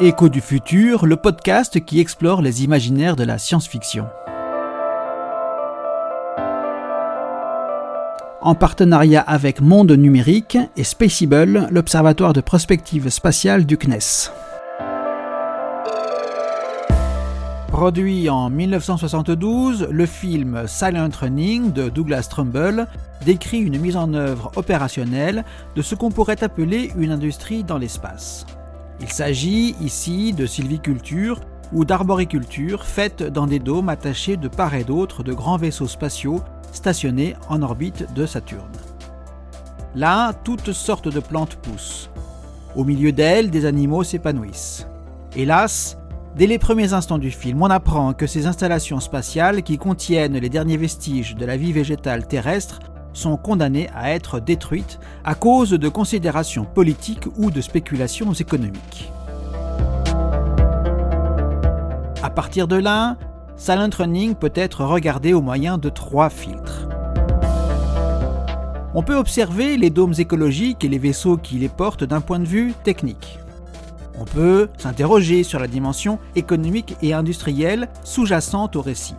Écho du futur, le podcast qui explore les imaginaires de la science-fiction. En partenariat avec Monde Numérique et Spaceable, l'observatoire de prospective spatiale du CNES. Produit en 1972, le film Silent Running de Douglas Trumbull décrit une mise en œuvre opérationnelle de ce qu'on pourrait appeler une industrie dans l'espace. Il s'agit ici de sylviculture ou d'arboriculture faite dans des dômes attachés de part et d'autre de grands vaisseaux spatiaux stationnés en orbite de Saturne. Là, toutes sortes de plantes poussent. Au milieu d'elles, des animaux s'épanouissent. Hélas, dès les premiers instants du film, on apprend que ces installations spatiales qui contiennent les derniers vestiges de la vie végétale terrestre sont condamnées à être détruites à cause de considérations politiques ou de spéculations économiques. À partir de là, Silent Running peut être regardé au moyen de 3 filtres. On peut observer les dômes écologiques et les vaisseaux qui les portent d'un point de vue technique. On peut s'interroger sur la dimension économique et industrielle sous-jacente au récit.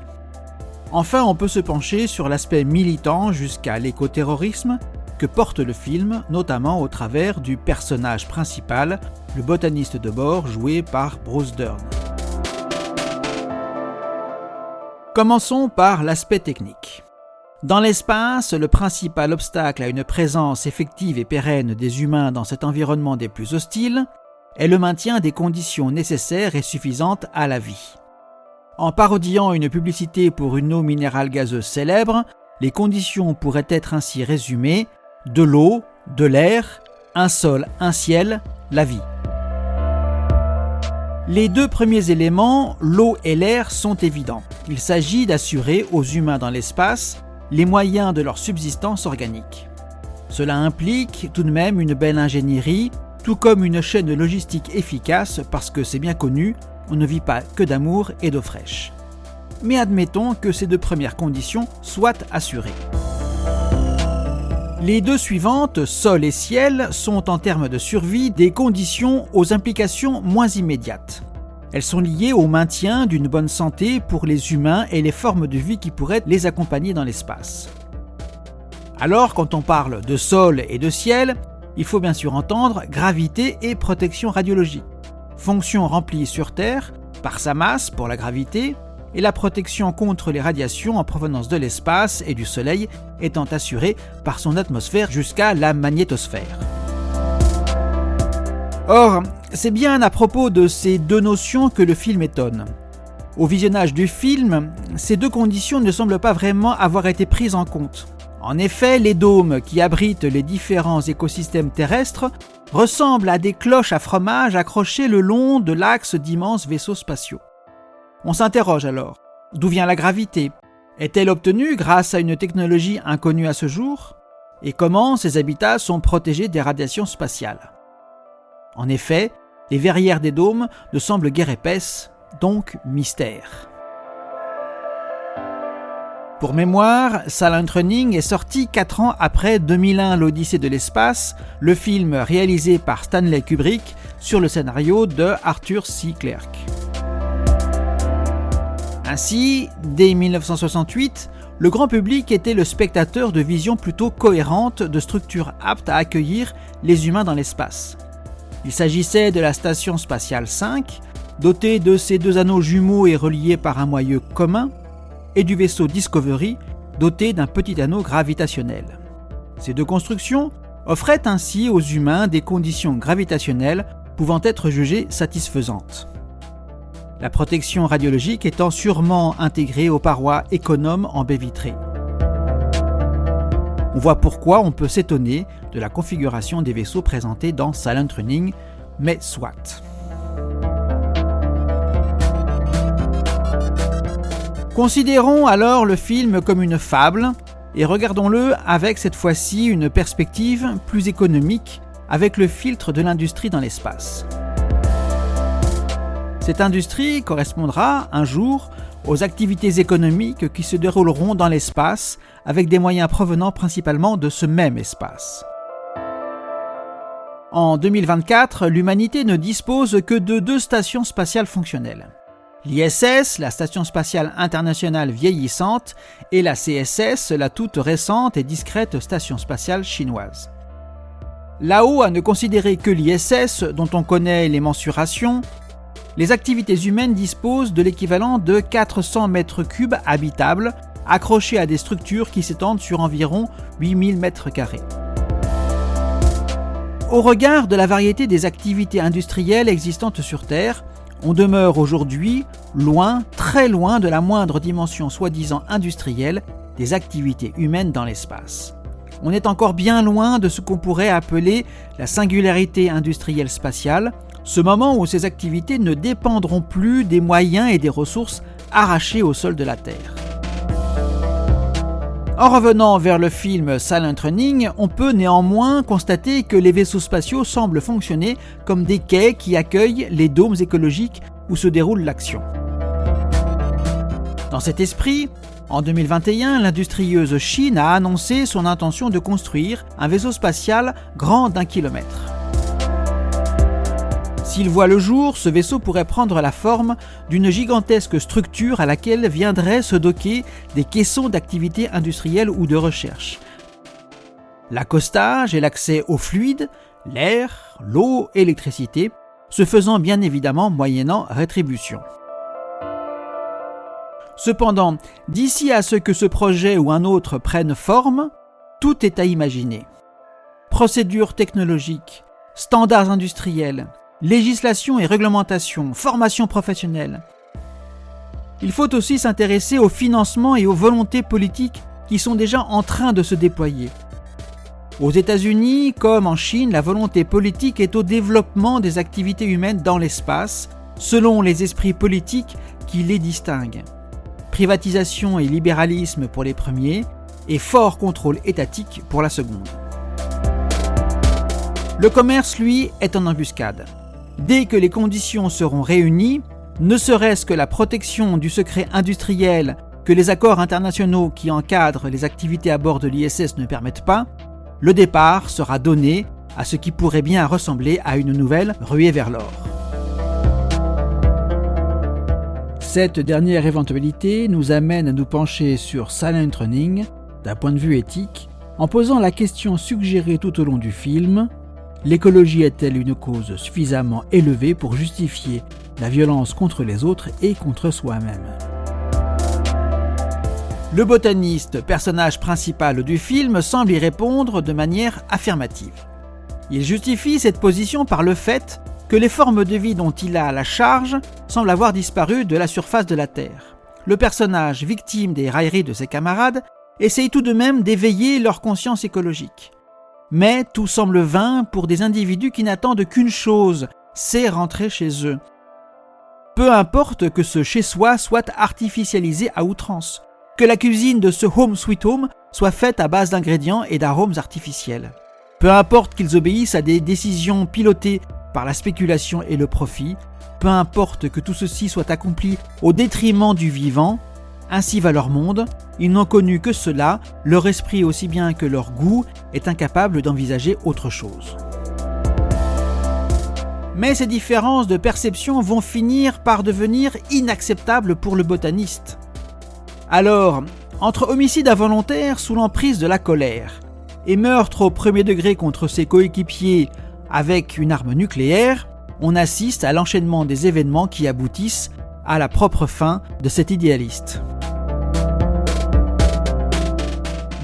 Enfin, on peut se pencher sur l'aspect militant jusqu'à l'écoterrorisme que porte le film, notamment au travers du personnage principal, le botaniste de bord joué par Bruce Dern. Commençons par l'aspect technique. Dans l'espace, le principal obstacle à une présence effective et pérenne des humains dans cet environnement des plus hostiles est le maintien des conditions nécessaires et suffisantes à la vie. En parodiant une publicité pour une eau minérale gazeuse célèbre, les conditions pourraient être ainsi résumées: de l'eau, de l'air, un sol, un ciel, la vie. Les 2 premiers éléments, l'eau et l'air, sont évidents. Il s'agit d'assurer aux humains dans l'espace les moyens de leur subsistance organique. Cela implique tout de même une belle ingénierie, tout comme une chaîne logistique efficace parce que c'est bien connu, on ne vit pas que d'amour et d'eau fraîche. Mais admettons que ces 2 premières conditions soient assurées. Les 2 suivantes, sol et ciel, sont en termes de survie des conditions aux implications moins immédiates. Elles sont liées au maintien d'une bonne santé pour les humains et les formes de vie qui pourraient les accompagner dans l'espace. Alors, quand on parle de sol et de ciel, il faut bien sûr entendre gravité et protection radiologique. Fonction remplie sur Terre par sa masse pour la gravité et la protection contre les radiations en provenance de l'espace et du Soleil étant assurée par son atmosphère jusqu'à la magnétosphère. Or, c'est bien à propos de ces 2 notions que le film étonne. Au visionnage du film, ces 2 conditions ne semblent pas vraiment avoir été prises en compte. En effet, les dômes qui abritent les différents écosystèmes terrestres ressemblent à des cloches à fromage accrochées le long de l'axe d'immenses vaisseaux spatiaux. On s'interroge alors, d'où vient la gravité? Est-elle obtenue grâce à une technologie inconnue à ce jour? Et comment ces habitats sont protégés des radiations spatiales? En effet, les verrières des dômes ne semblent guère épaisses, donc mystère. Pour mémoire, Silent Running est sorti 4 ans après 2001 l'Odyssée de l'espace, le film réalisé par Stanley Kubrick sur le scénario de Arthur C. Clarke. Ainsi, dès 1968, le grand public était le spectateur de visions plutôt cohérentes de structures aptes à accueillir les humains dans l'espace. Il s'agissait de la Station Spatiale 5, dotée de ses 2 anneaux jumeaux et reliés par un moyeu commun, et du vaisseau Discovery, doté d'un petit anneau gravitationnel. Ces 2 constructions offraient ainsi aux humains des conditions gravitationnelles pouvant être jugées satisfaisantes. La protection radiologique étant sûrement intégrée aux parois économes en baie vitrée. On voit pourquoi on peut s'étonner de la configuration des vaisseaux présentés dans Silent Running, mais soit. Considérons alors le film comme une fable et regardons-le avec cette fois-ci une perspective plus économique avec le filtre de l'industrie dans l'espace. Cette industrie correspondra un jour aux activités économiques qui se dérouleront dans l'espace avec des moyens provenant principalement de ce même espace. En 2024, l'humanité ne dispose que de 2 stations spatiales fonctionnelles. L'ISS, la Station spatiale internationale vieillissante, et la CSS, la toute récente et discrète station spatiale chinoise. Là-haut, à ne considérer que l'ISS, dont on connaît les mensurations, les activités humaines disposent de l'équivalent de 400 mètres cubes habitables, accrochés à des structures qui s'étendent sur environ 8000 mètres carrés. Au regard de la variété des activités industrielles existantes sur Terre, on demeure aujourd'hui loin, très loin de la moindre dimension soi-disant industrielle des activités humaines dans l'espace. On est encore bien loin de ce qu'on pourrait appeler la singularité industrielle spatiale, ce moment où ces activités ne dépendront plus des moyens et des ressources arrachés au sol de la Terre. En revenant vers le film Silent Running, on peut néanmoins constater que les vaisseaux spatiaux semblent fonctionner comme des quais qui accueillent les dômes écologiques où se déroule l'action. Dans cet esprit, en 2021, l'industrieuse Chine a annoncé son intention de construire un vaisseau spatial grand d'1 kilomètre. S'il voit le jour, ce vaisseau pourrait prendre la forme d'une gigantesque structure à laquelle viendraient se docker des caissons d'activités industrielles ou de recherche. L'accostage et l'accès aux fluides, l'air, l'eau et l'électricité, se faisant bien évidemment moyennant rétribution. Cependant, d'ici à ce que ce projet ou un autre prenne forme, tout est à imaginer. Procédures technologiques, standards industriels, législation et réglementation, formation professionnelle. Il faut aussi s'intéresser au financement et aux volontés politiques qui sont déjà en train de se déployer. Aux États-Unis, comme en Chine, la volonté politique est au développement des activités humaines dans l'espace, selon les esprits politiques qui les distinguent. Privatisation et libéralisme pour les premiers, et fort contrôle étatique pour la seconde. Le commerce, lui, est en embuscade. Dès que les conditions seront réunies, ne serait-ce que la protection du secret industriel que les accords internationaux qui encadrent les activités à bord de l'ISS ne permettent pas, le départ sera donné à ce qui pourrait bien ressembler à une nouvelle ruée vers l'or. Cette dernière éventualité nous amène à nous pencher sur Silent Running d'un point de vue éthique, en posant la question suggérée tout au long du film: l'écologie est-elle une cause suffisamment élevée pour justifier la violence contre les autres et contre soi-même? Le botaniste, personnage principal du film, semble y répondre de manière affirmative. Il justifie cette position par le fait que les formes de vie dont il a la charge semblent avoir disparu de la surface de la Terre. Le personnage, victime des railleries de ses camarades, essaye tout de même d'éveiller leur conscience écologique. Mais tout semble vain pour des individus qui n'attendent qu'une chose, c'est rentrer chez eux. Peu importe que ce chez-soi soit artificialisé à outrance, que la cuisine de ce home sweet home soit faite à base d'ingrédients et d'arômes artificiels. Peu importe qu'ils obéissent à des décisions pilotées par la spéculation et le profit, peu importe que tout ceci soit accompli au détriment du vivant, ainsi va leur monde, ils n'ont connu que cela, leur esprit aussi bien que leur goût est incapable d'envisager autre chose. Mais ces différences de perception vont finir par devenir inacceptables pour le botaniste. Alors, entre homicide involontaire sous l'emprise de la colère et meurtre au premier degré contre ses coéquipiers avec une arme nucléaire, on assiste à l'enchaînement des événements qui aboutissent à la propre fin de cet idéaliste.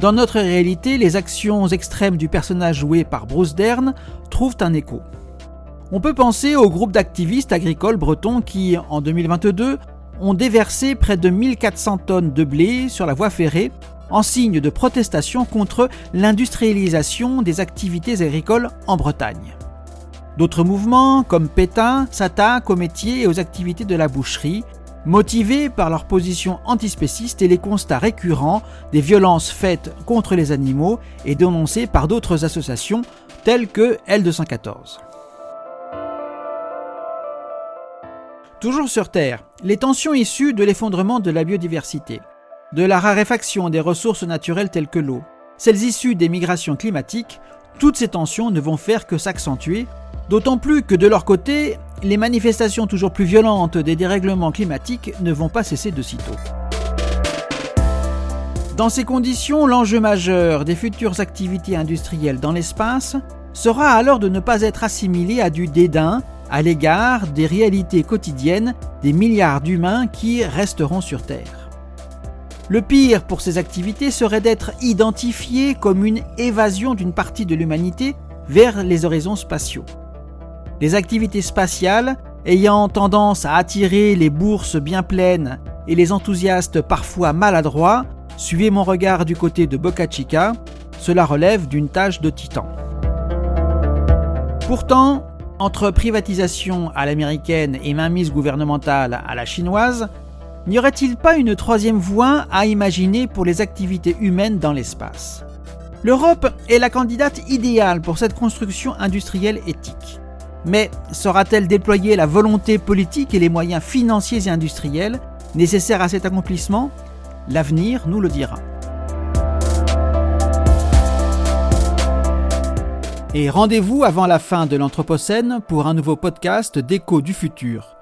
Dans notre réalité, les actions extrêmes du personnage joué par Bruce Dern trouvent un écho. On peut penser au groupe d'activistes agricoles bretons qui, en 2022, ont déversé près de 1400 tonnes de blé sur la voie ferrée en signe de protestation contre l'industrialisation des activités agricoles en Bretagne. D'autres mouvements, comme Pétain, s'attaquent aux métiers et aux activités de la boucherie, motivés par leur position antispéciste et les constats récurrents des violences faites contre les animaux et dénoncées par d'autres associations telles que L214. Toujours sur Terre, les tensions issues de l'effondrement de la biodiversité, de la raréfaction des ressources naturelles telles que l'eau, celles issues des migrations climatiques, toutes ces tensions ne vont faire que s'accentuer, d'autant plus que de leur côté, les manifestations toujours plus violentes des dérèglements climatiques ne vont pas cesser de sitôt. Dans ces conditions, l'enjeu majeur des futures activités industrielles dans l'espace sera alors de ne pas être assimilé à du dédain à l'égard des réalités quotidiennes des milliards d'humains qui resteront sur Terre. Le pire pour ces activités serait d'être identifié comme une évasion d'une partie de l'humanité vers les horizons spatiaux. Les activités spatiales, ayant tendance à attirer les bourses bien pleines et les enthousiastes parfois maladroits, suivez mon regard du côté de Boca Chica, cela relève d'une tâche de titan. Pourtant, entre privatisation à l'américaine et mainmise gouvernementale à la chinoise, n'y aurait-il pas une troisième voie à imaginer pour les activités humaines dans l'espace ? L'Europe est la candidate idéale pour cette construction industrielle éthique. Mais saura-t-elle déployer la volonté politique et les moyens financiers et industriels nécessaires à cet accomplissement ? L'avenir nous le dira. Et rendez-vous avant la fin de l'Anthropocène pour un nouveau podcast d'Écho du futur.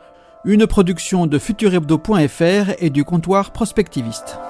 Une production de futurhebdo.fr et du comptoir prospectiviste.